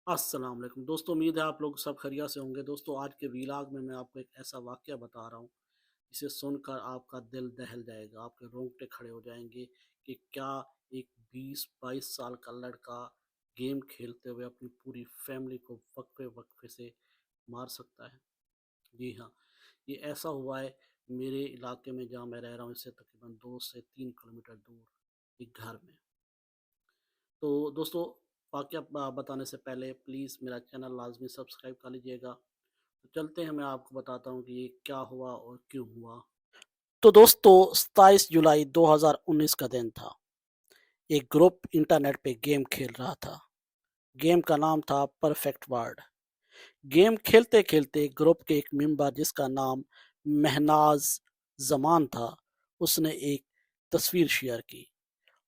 अस्सलाम वालेकुम दोस्तों, उम्मीद है आप लोग सब खैरियत से होंगे। दोस्तों, आज के व्लॉग में मैं आपको एक ऐसा वाक़या बता रहा हूँ, जिसे सुनकर आपका दिल दहल जाएगा, आपके रोंगटे खड़े हो जाएँगे कि क्या एक 20-22 साल का लड़का गेम खेलते हुए अपनी पूरी फैमिली को वक्फे-वक्फे से मार सकता है? जी हाँ, ये ऐसा हुआ है मेरे इलाके में जहाँ मैं रह रहा हूँ, इससे तकरीबन 2 से 3 किलोमीटर दूर एक घर में। तो दोस्तों, वाक़या बताने से पहले प्लीज़ मेरा चैनल लाज़मी सब्सक्राइब कर लीजिएगा। तो चलते हैं, मैं आपको बताता हूँ कि ये क्या हुआ और क्यों हुआ। तो दोस्तों, 27 जुलाई 2019 का दिन था। एक ग्रुप इंटरनेट पे गेम खेल रहा था। गेम का नाम था परफेक्ट वर्ल्ड। गेम खेलते-खेलते ग्रुप के एक मेंबर जिसका नाम महनाज़ ज़मान था, उसने एक तस्वीर शेयर की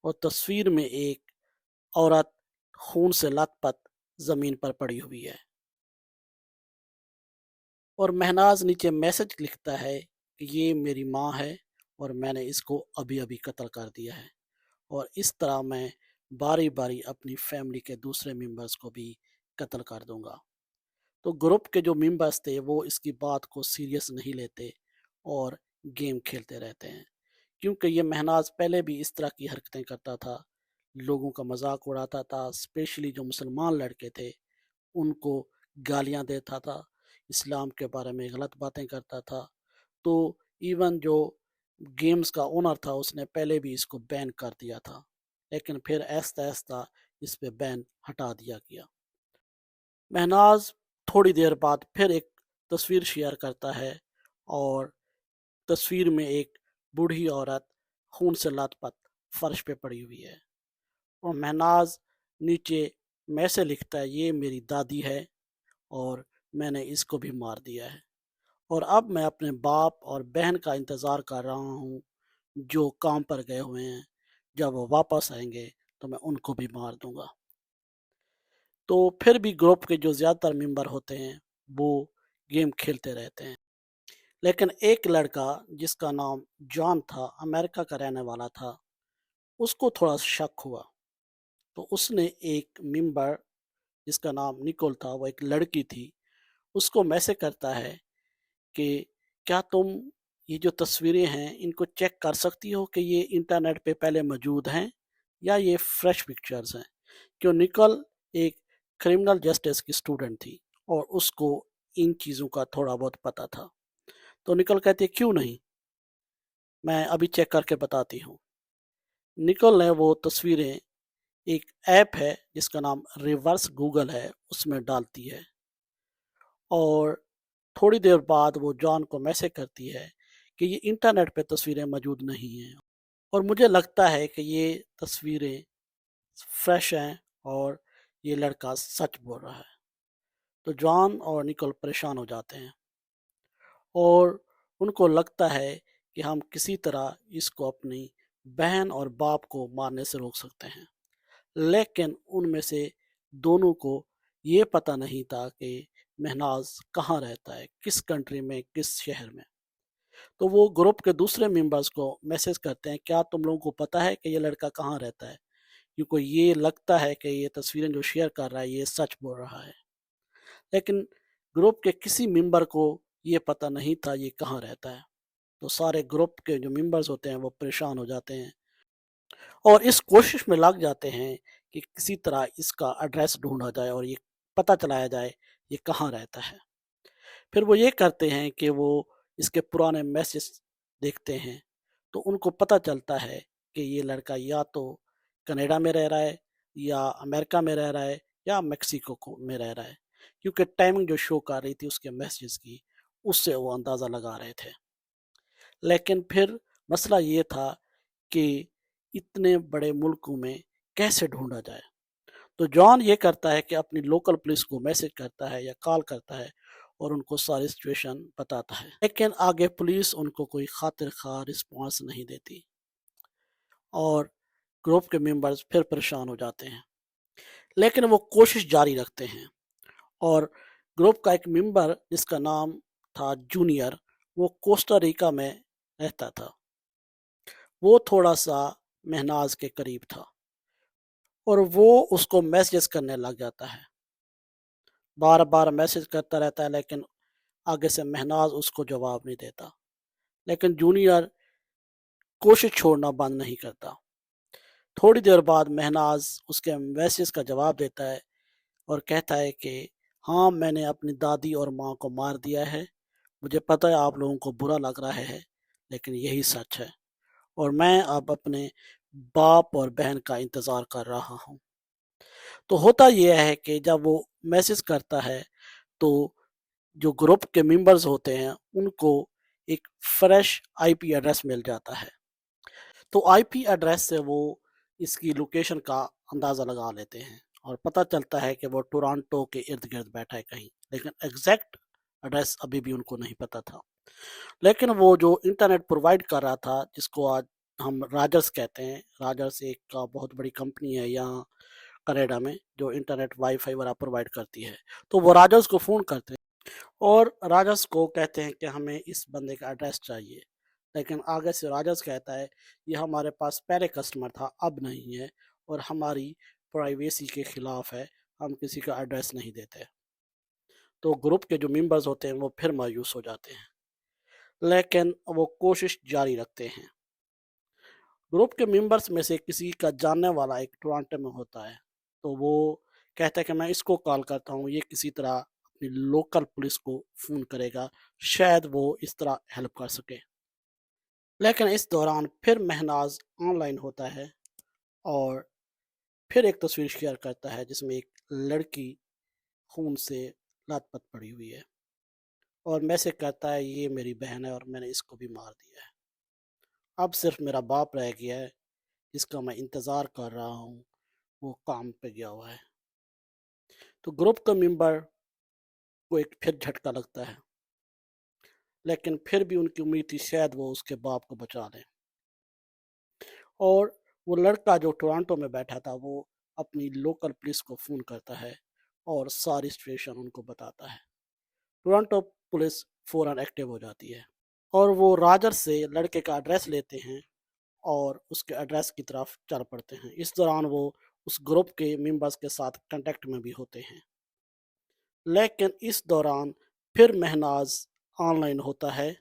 और तस्वीर में एक औरत खून से लथपथ ज़मीन पर पड़ी हुई है। और महनाज़ नीचे मैसेज लिखता है कि ये मेरी माँ है और मैंने इसको अभी-अभी कत्ल कर दिया है और इस तरह मैं बारी-बारी अपनी फैमिली के दूसरे मेंबर्स को भी कत्ल कर दूँगा। तो ग्रुप के जो मेंबर्स थे वो इसकी बात को सीरियस नहीं लेते और गेम खेलते रहते हैं। क्योंकि ये महनाज़ पहले भी इस तरह की हरकतें करता था, लोगों का मज़ाक उड़ाता था, स्पेशली जो मुसलमान लड़के थे उनको गालियाँ देता था, इस्लाम के बारे में गलत बातें करता था। तो इवन जो गेम्स का ओनर था उसने पहले भी इसको बैन कर दिया था, लेकिन फिर आहिस्ता-आहिस्ता इस पे बैन हटा दिया गया। महनाज़ थोड़ी देर बाद फिर एक तस्वीर शेयर करता है और तस्वीर में एक बूढ़ी औरत खून से लथपथ फर्श पे पड़ी हुई है और महनाज़ नीचे मैसे लिखता है, ये मेरी दादी है और मैंने इसको भी मार दिया है और अब मैं अपने बाप और बहन का इंतज़ार कर रहा हूँ, जो काम पर गए हुए हैं। जब वो वापस आएँगे तो मैं उनको भी मार दूँगा। तो फिर भी ग्रुप के जो ज़्यादातर मेंबर होते हैं, वो गेम खेलते रहते हैं। लेकिन एक लड़का जिसका नाम जॉन था, अमेरिका का रहने वाला था, उसको थोड़ा शक हुआ। तो उसने एक मेंबर जिसका नाम निकोल था, वो एक लड़की थी, उसको मैसेज करता है कि क्या तुम ये जो तस्वीरें हैं इनको चेक कर सकती हो कि ये इंटरनेट पे पहले मौजूद हैं या ये फ्रेश पिक्चर्स हैं? क्यों निकल एक क्रिमिनल जस्टिस की स्टूडेंट थी और उसको इन चीज़ों का थोड़ा बहुत पता था। तो निकल कहती है, क्यों नहीं, मैं अभी चेक करके बताती हूँ। निकल ने वो तस्वीरें एक ऐप है जिसका नाम रिवर्स गूगल है, उसमें डालती है और थोड़ी देर बाद वो जॉन को मैसेज करती है कि ये इंटरनेट पे तस्वीरें मौजूद नहीं हैं और मुझे लगता है कि ये तस्वीरें फ्रेश हैं और ये लड़का सच बोल रहा है। तो जॉन और निकोल परेशान हो जाते हैं और उनको लगता है कि हम किसी तरह इसको अपनी बहन और बाप को मारने से रोक सकते हैं। लेकिन उनमें से दोनों को ये पता नहीं था कि महनाज कहाँ रहता है, किस कंट्री में, किस शहर में। तो वो ग्रुप के दूसरे मेंबर्स को मैसेज करते हैं, क्या तुम लोगों को पता है कि ये लड़का कहाँ रहता है? क्योंकि ये लगता है कि ये तस्वीरें जो शेयर कर रहा है ये सच बोल रहा है। लेकिन ग्रुप के किसी मेंबर को ये पता नहीं था ये कहाँ रहता है। तो सारे ग्रुप के जो मेंबर्स होते हैं वो परेशान हो जाते हैं और इस कोशिश में लग जाते हैं कि किसी तरह इसका एड्रेस ढूँढा जाए और ये पता चलाया जाए ये कहाँ रहता है। फिर वो ये करते हैं कि वो इसके पुराने मैसेज देखते हैं, तो उनको पता चलता है कि ये लड़का या तो कनाडा में रह रहा है या अमेरिका में रह रहा है या मेक्सिको को में रह रहा है। क्योंकि टाइमिंग जो शो कर रही थी उसके मैसेज की, उससे वो अंदाज़ा लगा रहे थे। लेकिन फिर मसला ये था कि इतने बड़े मुल्कों में कैसे ढूँढा जाए? तो जॉन ये करता है कि अपनी लोकल पुलिस को मैसेज करता है या कॉल करता है और उनको सारी सिचुएशन बताता है। लेकिन आगे पुलिस उनको कोई खातिर ख़्वाह रिस्पॉन्स नहीं देती और ग्रुप के मेंबर्स फिर परेशान हो जाते हैं। लेकिन वो कोशिश जारी रखते हैं और ग्रुप का एक मेंबर जिसका नाम था जूनियर, वो कोस्टा रिका में रहता था। वो थोड़ा-सा महनाज़ के करीब था और वो उसको मैसेज करने लग जाता है बार बार मैसेज करता रहता है, लेकिन आगे से महनाज उसको जवाब नहीं देता। लेकिन जूनियर कोशिश छोड़ना बंद नहीं करता। थोड़ी देर बाद महनाज उसके मैसेज का जवाब देता है और कहता है कि हाँ, मैंने अपनी दादी और माँ को मार दिया है। मुझे पता है आप लोगों को बुरा लग रहा है, लेकिन यही सच है। और मैं अब अपने बाप और बहन का इंतज़ार कर रहा हूँ। तो होता यह है कि जब वो मैसेज करता है, तो जो ग्रुप के मेंबर्स होते हैं, उनको एक फ्रेश आईपी एड्रेस मिल जाता है। तो आईपी एड्रेस से वो इसकी लोकेशन का अंदाज़ा लगा लेते हैं और पता चलता है कि वो टोरंटो के इर्द-गिर्द बैठा है कहीं। लेकिन एग्ज़ैक्ट एड्रेस अभी भी उनको नहीं पता था। लेकिन वो जो इंटरनेट प्रोवाइड कर रहा था, जिसको आज हम राजर्स कहते हैं, राजर्स एक बहुत बड़ी कंपनी है यहाँ कनाडा में, जो इंटरनेट वाईफ़ाई वगैरह प्रोवाइड करती है। तो वो राजर्स को फ़ोन करते हैं और राजर्स को कहते हैं कि हमें इस बंदे का एड्रेस चाहिए। लेकिन आगे से राजर्स कहता है, ये हमारे पास पहले कस्टमर था, अब नहीं है और हमारी प्राइवेसी के खिलाफ है, हम किसी का एड्रेस नहीं देते। तो ग्रुप के जो मेंबर्स होते हैं वो फिर मायूस हो जाते हैं, लेकिन वो कोशिश जारी रखते हैं। ग्रुप के मेंबर्स में से किसी का जानने वाला एक टोरंटो में होता है, तो वो कहता है कि मैं इसको कॉल करता हूँ, ये किसी तरह अपनी लोकल पुलिस को फ़ोन करेगा, शायद वो इस तरह हेल्प कर सके। लेकिन इस दौरान फिर महनाज ऑनलाइन होता है और फिर एक तस्वीर शेयर करता है जिसमें एक लड़की खून से लथपथ पड़ी हुई है और मैसेज करता है, ये मेरी बहन है और मैंने इसको भी मार दिया है। अब सिर्फ मेरा बाप रह गया है, जिसका मैं इंतज़ार कर रहा हूँ, वो काम पे गया हुआ है। तो ग्रुप का मेंबर को एक फिर झटका लगता है, लेकिन फिर भी उनकी उम्मीद थी शायद वो उसके बाप को बचा लें। और वो लड़का जो टोरंटो में बैठा था, वो अपनी लोकल पुलिस को फ़ोन करता है और सारी सिचुएशन उनको बताता है। टोरंटो पुलिस फ़ौरन एक्टिव हो जाती है और वो राजर से लड़के का एड्रेस लेते हैं और उसके एड्रेस की तरफ चल पड़ते हैं। इस दौरान वो उस ग्रुप के मेंबर्स के साथ कांटेक्ट में भी होते हैं। लेकिन इस दौरान फिर महनाज ऑनलाइन होता है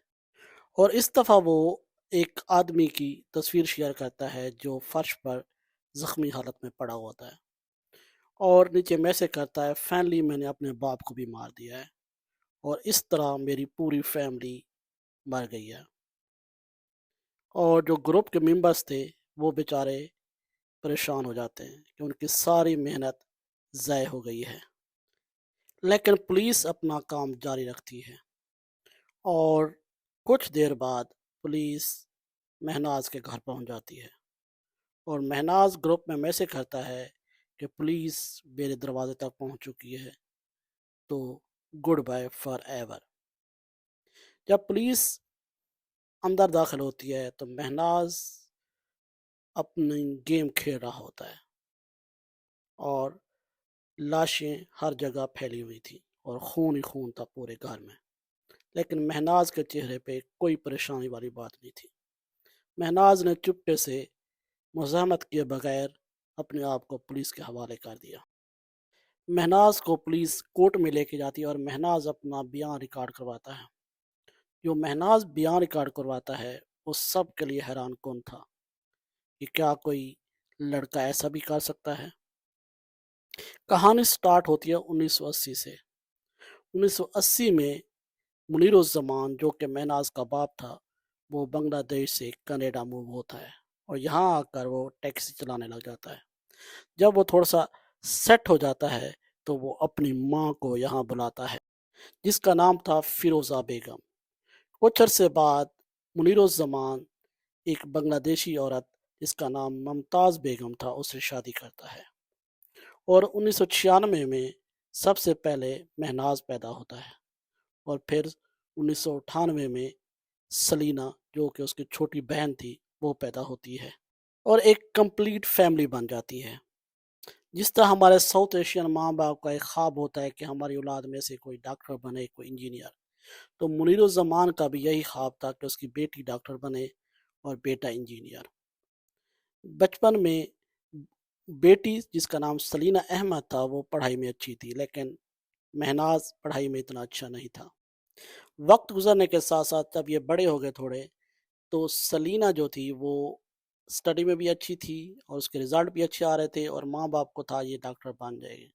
और इस दफ़ा वो एक आदमी की तस्वीर शेयर करता है जो फर्श पर ज़ख्मी हालत में पड़ा हुआ होता है और नीचे मैसेज करता है, फाइनली मैंने अपने बाप को भी मार दिया है और इस तरह मेरी पूरी फैमिली मर गई है। और जो ग्रुप के मेंबर्स थे, वो बेचारे परेशान हो जाते हैं कि उनकी सारी मेहनत ज़ाय हो गई है। लेकिन पुलिस अपना काम जारी रखती है और कुछ देर बाद पुलिस महनाज के घर पहुंच जाती है और महनाज ग्रुप में मैसेज करता है कि पुलिस मेरे दरवाजे तक पहुंच चुकी है, तो गुड बाय फॉर एवर। जब पुलिस अंदर दाखिल होती है तो महनाज अपनी गेम खेल रहा होता है और लाशें हर जगह फैली हुई थी और खून ही खून था पूरे घर में। लेकिन महनाज के चेहरे पे कोई परेशानी वाली बात नहीं थी। महनाज ने चुपके से मुज़ाहमत किए बगैर अपने आप को पुलिस के हवाले कर दिया। महनाज को पुलिस कोर्ट में लेके जाती है और महनाज अपना बयान रिकॉर्ड करवाता है। जो महनाज बयान रिकॉर्ड करवाता है, वो सब के लिए हैरान कौन था कि क्या कोई लड़का ऐसा भी कर सकता है। कहानी स्टार्ट होती है 1980 से। 1980 में मुनीरुज़्ज़मान जो कि महनाज का बाप था, वो बांग्लादेश से कनाडा मूव होता है और यहाँ आकर वो टैक्सी चलाने लग जाता है। जब वो थोड़ा-सा सेट हो जाता है, तो वो अपनी माँ को यहाँ बुलाता है, जिसका नाम था फ़िरोज़ा बेगम। कुछ अरसे बाद मुनीरुज़्ज़मान एक बांग्लादेशी औरत जिसका नाम मुमताज़ बेगम था, उससे शादी करता है और 1996 में सबसे पहले महनाज पैदा होता है और फिर 1998 में सलीना, जो कि उसकी छोटी बहन थी, वो पैदा होती है और एक कंप्लीट फैमिली बन जाती है। जिस तरह हमारे साउथ एशियन माँ-बाप का एक ख्वाब होता है कि हमारी औलाद में से कोई डॉक्टर बने, कोई इंजीनियर, तो मुनीरुज़्ज़मान का भी यही ख्वाब था कि उसकी बेटी डॉक्टर बने और बेटा इंजीनियर। बचपन में बेटी जिसका नाम सलीना अहमद था, वो पढ़ाई में अच्छी थी, लेकिन महनाज पढ़ाई में इतना अच्छा नहीं था। वक्त गुजरने के साथ साथ जब ये बड़े हो गए थोड़े, तो सलीना जो थी वो स्टडी में भी अच्छी थी और उसके रिजल्ट भी अच्छे आ रहे थे और माँ बाप को था ये डॉक्टर बन जाएगी।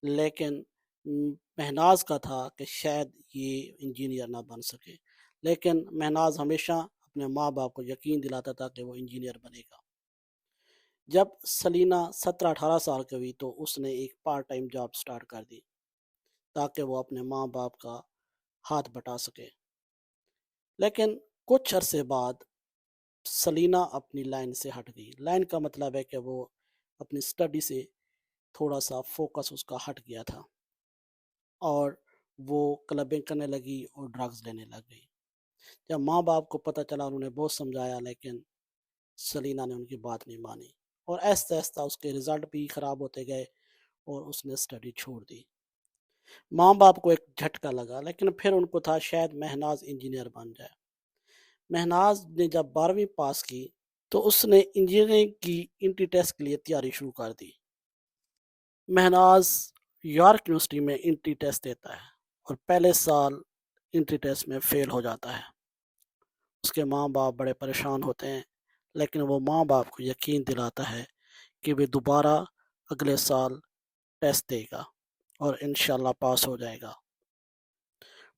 लेकिन महनाज का था कि शायद ये इंजीनियर ना बन सके। लेकिन महनाज हमेशा अपने माँ बाप को यकीन दिलाता था कि वो इंजीनियर बनेगा। जब सलीना 17-18 साल की हुई तो उसने एक पार्ट टाइम जॉब स्टार्ट कर दी ताकि वो अपने माँ बाप का हाथ बटा सके। लेकिन कुछ अरसे बाद सलीना अपनी लाइन से हट गई। लाइन का मतलब है कि वो अपनी स्टडी से थोड़ा सा फोकस उसका हट गया था और वो क्लबिंग करने लगी और ड्रग्स लेने लग गई। जब माँ बाप को पता चला उन्होंने बहुत समझाया, लेकिन सलीना ने उनकी बात नहीं मानी और आहिस्ता आहिस्ता उसके रिजल्ट भी खराब होते गए और उसने स्टडी छोड़ दी। माँ बाप को एक झटका लगा, लेकिन फिर उनको था शायद महनाज इंजीनियर बन जाए। महनाज ने जब 12वीं पास की तो उसने इंजीनियरिंग की इंट्री टेस्ट के लिए तैयारी शुरू कर दी। महनाज यॉर्क यूनिवर्सिटी में इंट्री टेस्ट देता है और पहले साल इंट्री टेस्ट में फेल हो जाता है। उसके माँ बाप बड़े परेशान होते हैं, लेकिन वो माँ बाप को यकीन दिलाता है कि वे दोबारा अगले साल टेस्ट देगा और इंशाल्लाह पास हो जाएगा।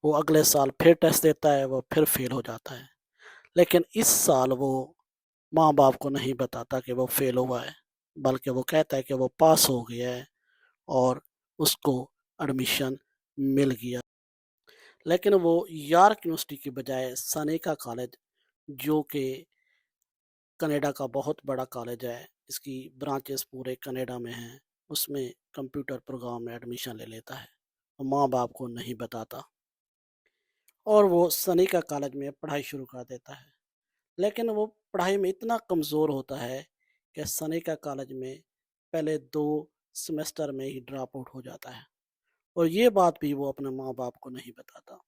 वो अगले साल फिर टेस्ट देता है, वो फिर फेल हो जाता है। लेकिन इस साल वो माँ बाप को नहीं बताता कि वो फेल हुआ है, बल्कि वो कहता है कि वो पास हो गया है और उसको एडमिशन मिल गया। लेकिन वो यॉर्क यूनिवर्सिटी की बजाय सनेका कॉलेज, जो कि कनाडा का बहुत बड़ा कॉलेज है, इसकी ब्रांचेस पूरे कनाडा में हैं, उसमें कंप्यूटर प्रोग्राम में एडमिशन ले लेता है और माँ बाप को नहीं बताता और वो सनेका कॉलेज में पढ़ाई शुरू कर देता है। लेकिन वो पढ़ाई में इतना कमज़ोर होता है कि सनेका कॉलेज में पहले 2 सेमेस्टर में ही ड्रॉप आउट हो जाता है और ये बात भी वो अपने माँ बाप को नहीं बताता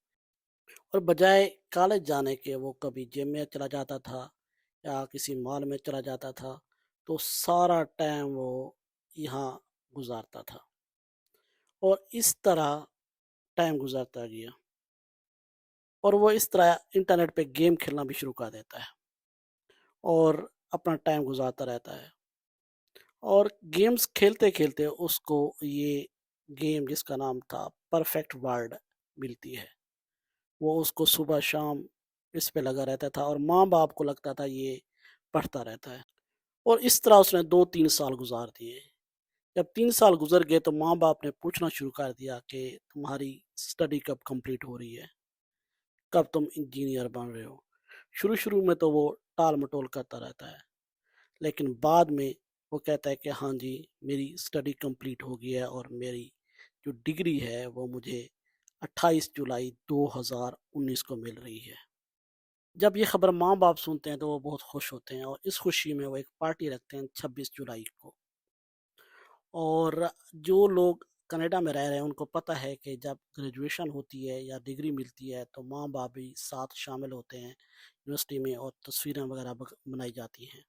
और बजाय कॉलेज जाने के वो कभी जिम में चला जाता था या किसी मॉल में चला जाता था। तो सारा टाइम वो यहाँ गुजारता था और इस तरह टाइम गुजारता गया और वो इस तरह इंटरनेट पे गेम खेलना भी शुरू कर देता है और अपना टाइम गुजारता रहता है। और गेम्स खेलते-खेलते उसको ये गेम जिसका नाम था परफेक्ट वर्ल्ड मिलती है। वो उसको सुबह-शाम इस पे लगा रहता था और माँ-बाप को लगता था ये पढ़ता रहता है और इस तरह उसने 2-3 साल गुज़ार दिए। जब 3 साल गुज़र गए तो माँ-बाप ने पूछना शुरू कर दिया कि तुम्हारी स्टडी कब कंप्लीट हो रही है? कब तुम इंजीनियर बन रहे हो? शुरू-शुरू में तो वो टाल-मटोल करता रहता है। लेकिन बाद में वो कहता है कि हाँ जी, मेरी स्टडी कंप्लीट हो गई है और मेरी जो डिग्री है वो मुझे 28 जुलाई 2019 को मिल रही है। जब ये खबर माँ बाप सुनते हैं तो वो बहुत खुश होते हैं और इस खुशी में वो एक पार्टी रखते हैं 26 जुलाई को। और जो लोग कनाडा में रह रहे हैं उनको पता है कि जब ग्रेजुएशन होती है या डिग्री मिलती है तो माँ बाप भी साथ शामिल होते हैं यूनिवर्सिटी में और तस्वीरें वगैरह बनाई जाती हैं।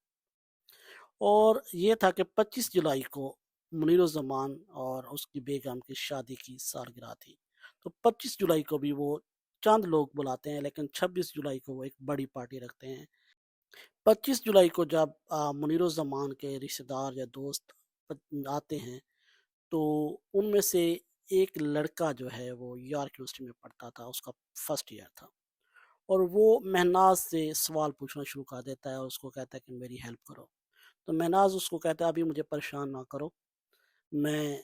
और ये था कि 25 जुलाई को मुनीरुज़्ज़मान और उसकी बेगम की शादी की सालगिरह थी। तो 25 जुलाई को भी वो चंद लोग बुलाते हैं, लेकिन 26 जुलाई को वो एक बड़ी पार्टी रखते हैं। 25 जुलाई को जब मुनीरुज़्ज़मान के रिश्तेदार या दोस्त आते हैं, तो उनमें से एक लड़का जो है वो यॉर्क यूनिवर्सिटी में पढ़ता था, उसका फर्स्ट ईयर था और वो महनाज से सवाल पूछना शुरू कर देता है और उसको कहता है कि मेरी हेल्प करो। तो महनाज उसको कहता है अभी मुझे परेशान ना करो, मैं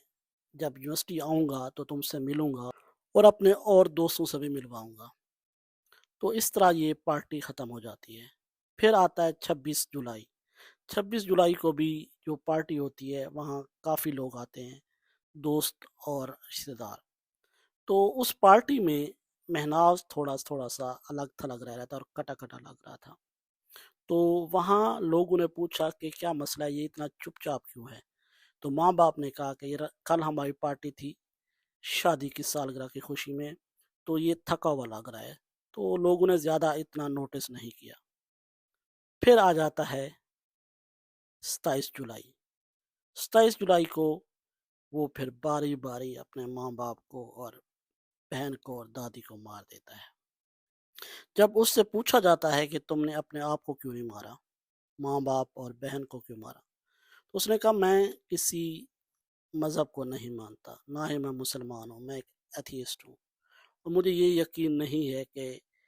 जब यूनिवर्सिटी आऊँगा तो तुमसे मिलूँगा और अपने और दोस्तों से भी मिलवाऊँगा। तो इस तरह ये पार्टी ख़त्म हो जाती है। फिर आता है 26 जुलाई। 26 जुलाई को भी जो पार्टी होती है वहाँ काफ़ी लोग आते हैं, दोस्त और रिश्तेदार। तो उस पार्टी में महनाज थोड़ा-थोड़ा-सा अलग-थलग रह रहा था और कटा-कटा लग रहा था। तो वहाँ लोगों ने पूछा कि क्या मसला है, ये इतना चुपचाप क्यों है? तो माँ-बाप ने कहा कि कल हमारी पार्टी थी, शादी की सालगिरह की खुशी में, तो ये थका हुआ लग रहा है। तो लोगों ने ज़्यादा इतना नोटिस नहीं किया। फिर आ जाता है 27 जुलाई। 27 जुलाई को वो फिर बारी-बारी अपने माँ-बाप को और बहन को और दादी को मार देता है। जब उससे पूछा जाता है कि तुमने अपने आप को क्यों नहीं मारा? माँ-बाप और बहन को क्यों मारा? तो उसने कहा मैं किसी मज़हब को नहीं मानता, ना ही मैं मुसलमान हूँ, मैं एक एथियस्ट हूँ। और मुझे ये यकीन नहीं है कि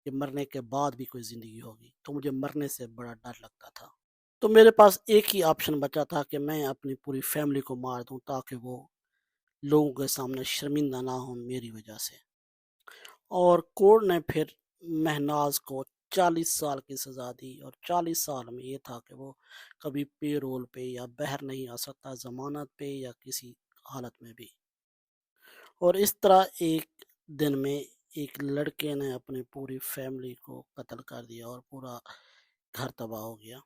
मरने के बाद भी कोई ज़िंदगी होगी, तो मुझे मरने से बड़ा डर लगता था। तो मेरे पास एक ही ऑप्शन बचा था कि मैं अपनी पूरी फैमिली को मार दूँ ताकि वो लोगों के सामने शर्मिंदा ना हो मेरी वजह से। और कोर्ट ने फिर महनाज को 40 साल की सज़ा दी और 40 साल में ये था कि वो कभी पेरोल पे या बाहर नहीं आ सकता, ज़मानत पे या किसी हालत में भी। और इस तरह एक दिन में एक लड़के ने अपनी पूरी फैमिली को कत्ल कर दिया और पूरा घर तबाह हो गया।